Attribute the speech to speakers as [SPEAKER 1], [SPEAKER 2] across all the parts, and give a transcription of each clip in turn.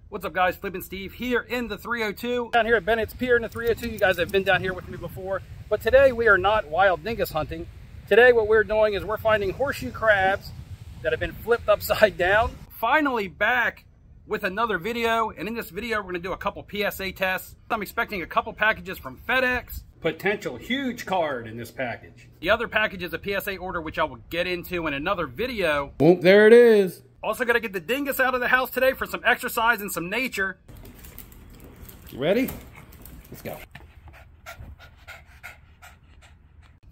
[SPEAKER 1] What's up, guys? Flippin' Steve here in the 302. Down here at Bennett's Pier in the 302. You guys have been down here with me before. But today we are not wild dingus hunting. Today what we're doing is we're finding horseshoe crabs that have been flipped upside down. Finally back with another video. And in this video, we're going to do a couple PSA tests. I'm expecting a couple packages from FedEx. Potential huge card in this package. The other package is a PSA order, which I will get into in another video.
[SPEAKER 2] Boom, there it is.
[SPEAKER 1] Also got to get the dingus out of the house today for some exercise and some nature.
[SPEAKER 2] You ready? Let's go.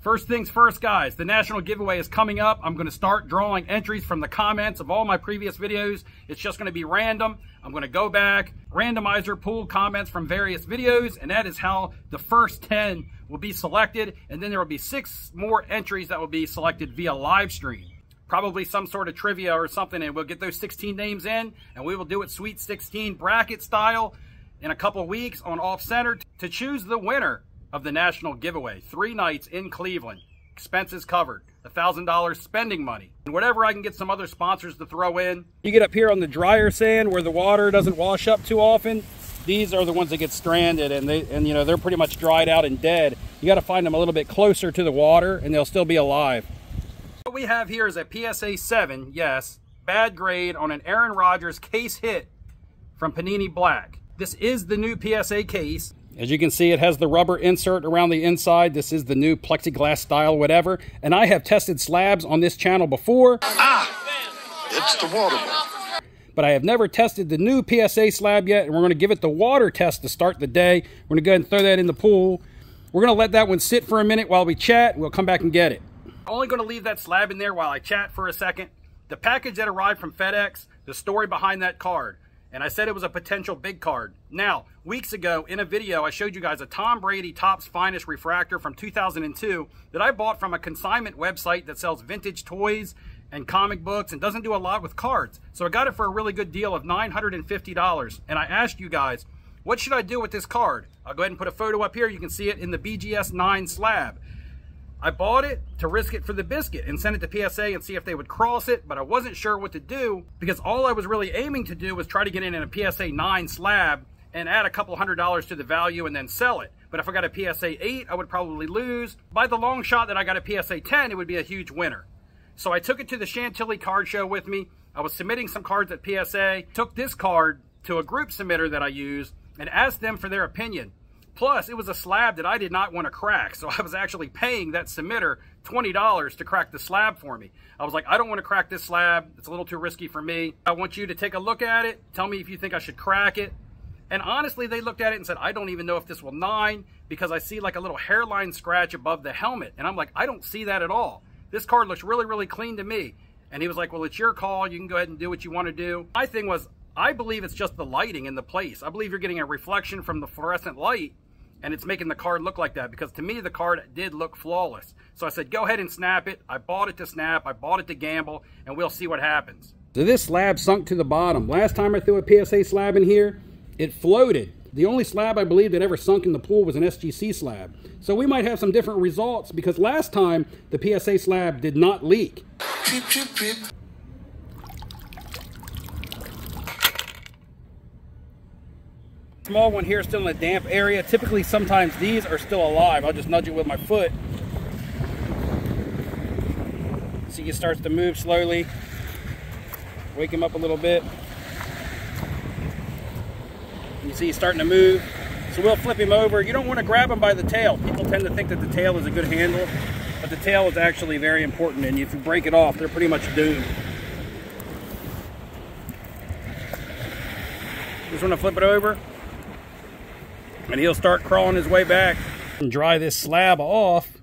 [SPEAKER 1] First things first, guys, the national giveaway is coming up. I'm going to start drawing entries from the comments of all my previous videos. It's just going to be random. I'm going to go back, randomizer, pull comments from various videos, and that is how the first 10 will be selected. And then there will be 6 more entries that will be selected via live stream. Probably some sort of trivia or something, and we'll get those 16 names in, and we will do it Sweet 16 bracket style in a couple of weeks on Off Center to choose the winner of the national giveaway. 3 nights in Cleveland, expenses covered, $1,000 spending money, and whatever I can get some other sponsors to throw in. You get up here on the drier sand where the water doesn't wash up too often. These are the ones that get stranded, and you know, they're pretty much dried out and dead. You got to find them a little bit closer to the water, and they'll still be alive. What we have here is a PSA 7, yes, bad grade on an Aaron Rodgers case hit from Panini Black. This is the new PSA case. As you can see, it has the rubber insert around the inside. This is the new plexiglass style, whatever. And I have tested slabs on this channel before.
[SPEAKER 3] It's the water one.
[SPEAKER 1] But I have never tested the new PSA slab yet, and we're going to give it the water test to start the day. We're going to go ahead and throw that in the pool. We're going to let that one sit for a minute while we chat. We'll come back and get it. I'm only going to leave that slab in there while I chat for a second. The package that arrived from FedEx, the story behind that card. And I said it was a potential big card. Now, weeks ago in a video, I showed you guys a Tom Brady Topps Finest refractor from 2002 that I bought from a consignment website that sells vintage toys and comic books and doesn't do a lot with cards. So I got it for a really good deal of $950. And I asked you guys, what should I do with this card? I'll go ahead and put a photo up here. You can see it in the BGS 9 slab. I bought it to risk it for the biscuit and send it to PSA and see if they would cross it, but I wasn't sure what to do because all I was really aiming to do was try to get in a PSA 9 slab and add a couple $100s to the value and then sell it. But if I got a PSA 8, I would probably lose. By the long shot that I got a PSA 10, it would be a huge winner. So I took it to the Chantilly card show with me. I was submitting some cards at PSA, took this card to a group submitter that I use and asked them for their opinion. Plus, it was a slab that I did not want to crack, so I was actually paying that submitter $20 to crack the slab for me. I was like, I don't want to crack this slab. It's a little too risky for me. I want you to take a look at it. Tell me if you think I should crack it. And honestly, they looked at it and said, I don't even know if this will 9 because I see like a little hairline scratch above the helmet. And I'm like, I don't see that at all. This card looks really, really clean to me. And he was like, well, it's your call. You can go ahead and do what you want to do. My thing was, I believe it's just the lighting in the place. I believe you're getting a reflection from the fluorescent light and it's making the card look like that because to me the card did look flawless. So I said, go ahead and snap it. I bought it to snap, I bought it to gamble, and we'll see what happens. So this slab sunk to the bottom. Last time I threw a PSA slab in here, it floated. The only slab I believe that ever sunk in the pool was an SGC slab. So we might have some different results because last time the PSA slab did not leak.
[SPEAKER 3] Creep, creep, creep.
[SPEAKER 1] Small one here still in a damp area. Typically sometimes these are still alive. I'll just nudge it with my foot. See, he starts to move slowly. Wake him up a little bit. You see he's starting to move. So we'll flip him over. You don't want to grab him by the tail. People tend to think that the tail is a good handle, but the tail is actually very important, and if you break it off, they're pretty much doomed. Just want to flip it over. And he'll start crawling his way back and dry this slab off.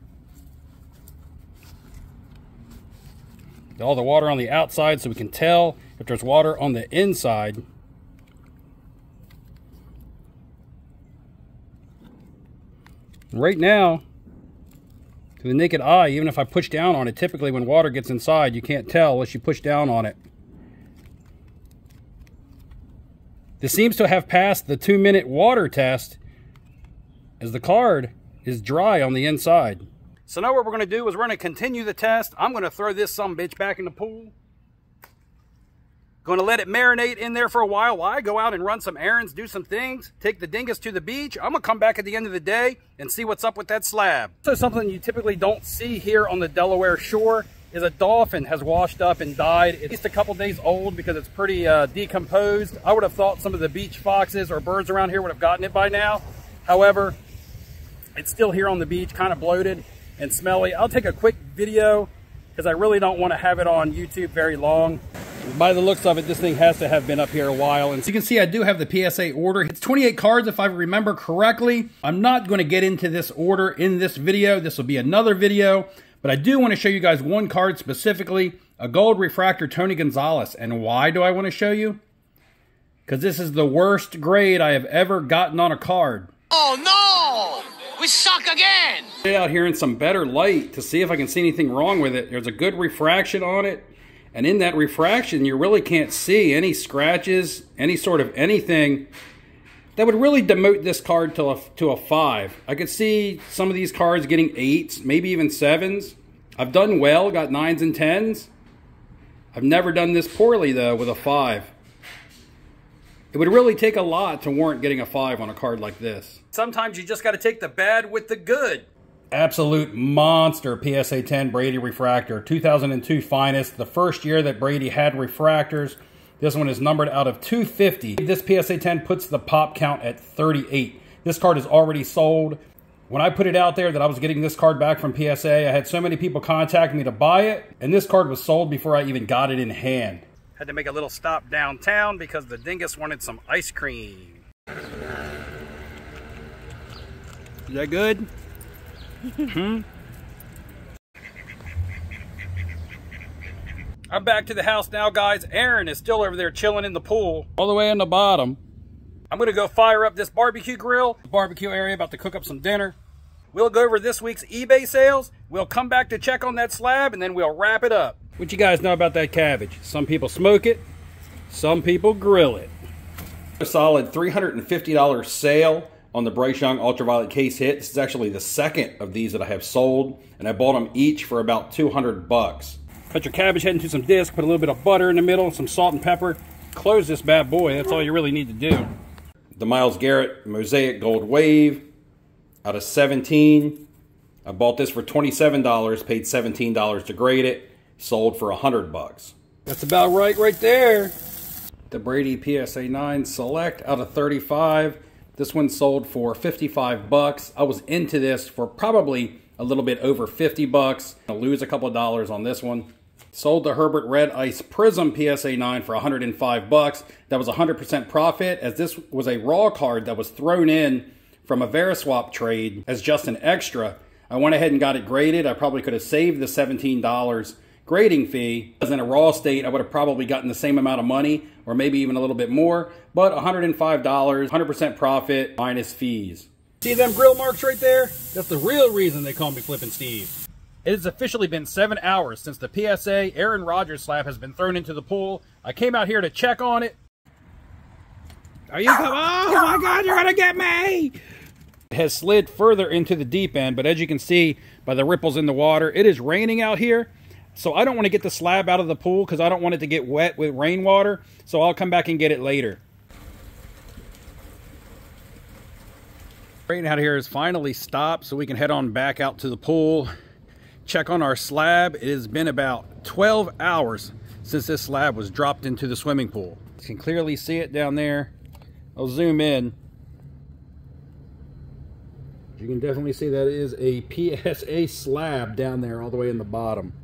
[SPEAKER 1] All the water on the outside so we can tell if there's water on the inside. Right now, to the naked eye, even if I push down on it, typically when water gets inside, you can't tell unless you push down on it. This seems to have passed the 2-minute water test, as the card is dry on the inside. So now what we're going to do is we're going to continue the test. I'm going to throw this sumbitch back in the pool. Going to let it marinate in there for a while I go out and run some errands, do some things, take the dingus to the beach. I'm going to come back at the end of the day and see what's up with that slab. So something you typically don't see here on the Delaware shore is a dolphin has washed up and died. It's just a couple days old because it's pretty decomposed. I would have thought some of the beach foxes or birds around here would have gotten it by now. However, it's still here on the beach, kind of bloated and smelly. I'll take a quick video because I really don't want to have it on YouTube very long. By the looks of it, this thing has to have been up here a while. And so you can see I do have the PSA order. It's 28 cards if I remember correctly. I'm not going to get into this order in this video. This will be another video. But I do want to show you guys one card specifically, a gold refractor Tony Gonzalez. And why do I want to show you? Because this is the worst grade I have ever gotten on a card.
[SPEAKER 3] Oh no! We suck again!
[SPEAKER 1] Get out here in some better light to see if I can see anything wrong with it. There's a good refraction on it. And in that refraction, you really can't see any scratches, any sort of anything that would really demote this card to a 5. I could see some of these cards getting 8s, maybe even 7s. I've done well, got 9s and 10s. I've never done this poorly, though, with a 5. It would really take a lot to warrant getting a 5 on a card like this. Sometimes you just got to take the bad with the good. Absolute monster PSA 10 Brady refractor, 2002 finest, the first year that Brady had refractors. This one is numbered out of 250. This PSA 10 puts the pop count at 38. This card is already sold. When I put it out there that I was getting this card back from PSA, I had so many people contact me to buy it, and this card was sold before I even got it in hand. Had to make a little stop downtown because the dingus wanted some ice cream. Is that good? I'm back to the house now, guys. Aaron is still over there chilling in the pool all the way in the bottom. I'm gonna go fire up this barbecue grill, barbecue area, about to cook up some dinner. We'll go over this week's eBay sales. We'll come back to check on that slab, and then we'll wrap it up. What you guys know about that cabbage? Some people smoke it, some people grill it. A solid $350 sale on the Bryce Young Ultraviolet Case Hit. This is actually the second of these that I have sold, and I bought them each for about 200 bucks. Cut your cabbage head into some disc, put a little bit of butter in the middle, some salt and pepper. Close this bad boy, that's all you really need to do. The Miles Garrett Mosaic Gold Wave out of 17. I bought this for $27, paid $17 to grade it, sold for 100 bucks. That's about right there. The Brady PSA 9 Select out of 35. This one sold for 55 bucks. I was into this for probably a little bit over 50 bucks. I'll lose a couple of dollars on this one. Sold the Herbert Red Ice Prism PSA 9 for 105 bucks. That was 100% profit, as this was a raw card that was thrown in from a Veriswap trade as just an extra. I went ahead and got it graded. I probably could have saved the $17 grading fee. As in a raw state, I would have probably gotten the same amount of money, or maybe even a little bit more, but $105, 100% profit minus fees. See them grill marks right there? That's the real reason they call me Flippin' Steve. It has officially been 7 hours since the PSA Aaron Rodgers slab has been thrown into the pool. I came out here to check on it. Are you coming? Oh my God, you're gonna get me! It has slid further into the deep end, but as you can see by the ripples in the water, it is raining out here. So I don't want to get the slab out of the pool because I don't want it to get wet with rainwater. So I'll come back and get it later. Rain out here has finally stopped, so we can head on back out to the pool, check on our slab. It has been about 12 hours since this slab was dropped into the swimming pool. You can clearly see it down there. I'll zoom in. You can definitely see that it is a PSA slab down there all the way in the bottom.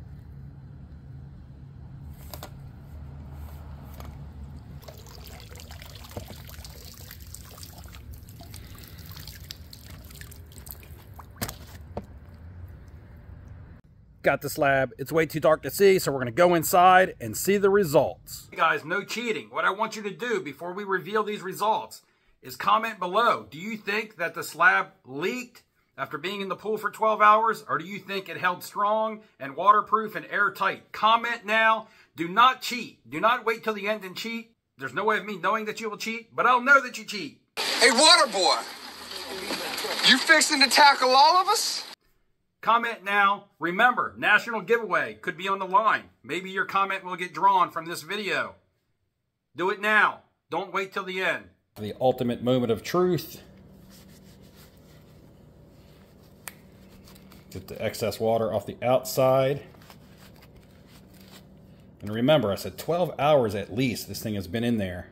[SPEAKER 1] Got the slab. It's way too dark to see, so we're going to go inside and see the results. Hey guys, no cheating. What I want you to do before we reveal these results is comment below. Do you think that the slab leaked after being in the pool for 12 hours, or do you think it held strong and waterproof and airtight? Comment now. Do not cheat. Do not wait till the end and cheat. There's no way of me knowing that you will cheat, but I'll know that you cheat.
[SPEAKER 3] Hey, water boy, you fixing to tackle all of us?
[SPEAKER 1] Comment now. Remember, national giveaway could be on the line. Maybe your comment will get drawn from this video. Do it now. Don't wait till the end. The ultimate moment of truth. Get the excess water off the outside. And remember, I said 12 hours at least this thing has been in there.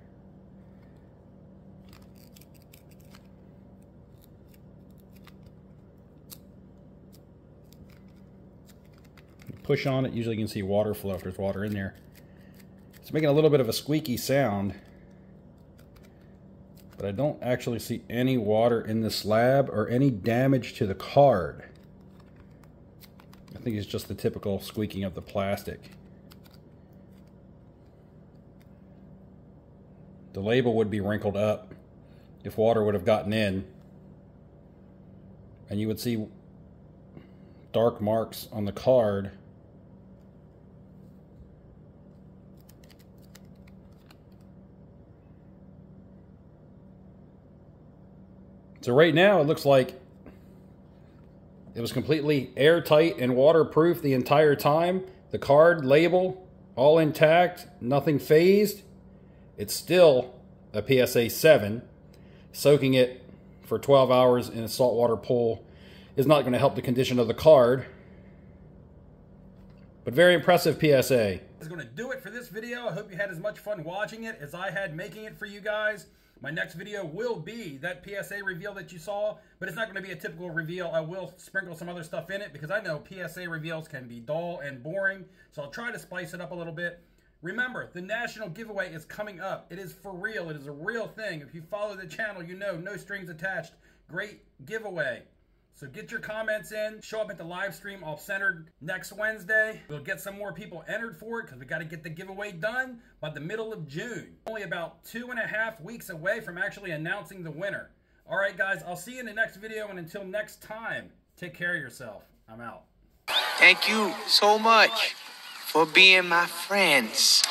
[SPEAKER 1] Push on it, usually you can see water flow if there's water in there. It's making a little bit of a squeaky sound, but I don't actually see any water in the slab or any damage to the card. I think it's just the typical squeaking of the plastic. The label would be wrinkled up if water would have gotten in, and you would see dark marks on the card. So right now it looks like it was completely airtight and waterproof the entire time. The card, label, all intact, nothing phased. It's still a PSA 7. Soaking it for 12 hours in a saltwater pool is not going to help the condition of the card. But very impressive PSA. That's going to do it for this video. I hope you had as much fun watching it as I had making it for you guys. My next video will be that PSA reveal that you saw, but it's not going to be a typical reveal. I will sprinkle some other stuff in it because I know PSA reveals can be dull and boring, so I'll try to spice it up a little bit. Remember, the national giveaway is coming up. It is for real. It is a real thing. If you follow the channel, you know, no strings attached. Great giveaway. So get your comments in. Show up at the live stream all centered next Wednesday. We'll get some more people entered for it because we got to get the giveaway done by the middle of June. Only about 2.5 weeks away from actually announcing the winner. All right, guys, I'll see you in the next video. And until next time, take care of yourself. I'm out.
[SPEAKER 4] Thank you so much for being my friends.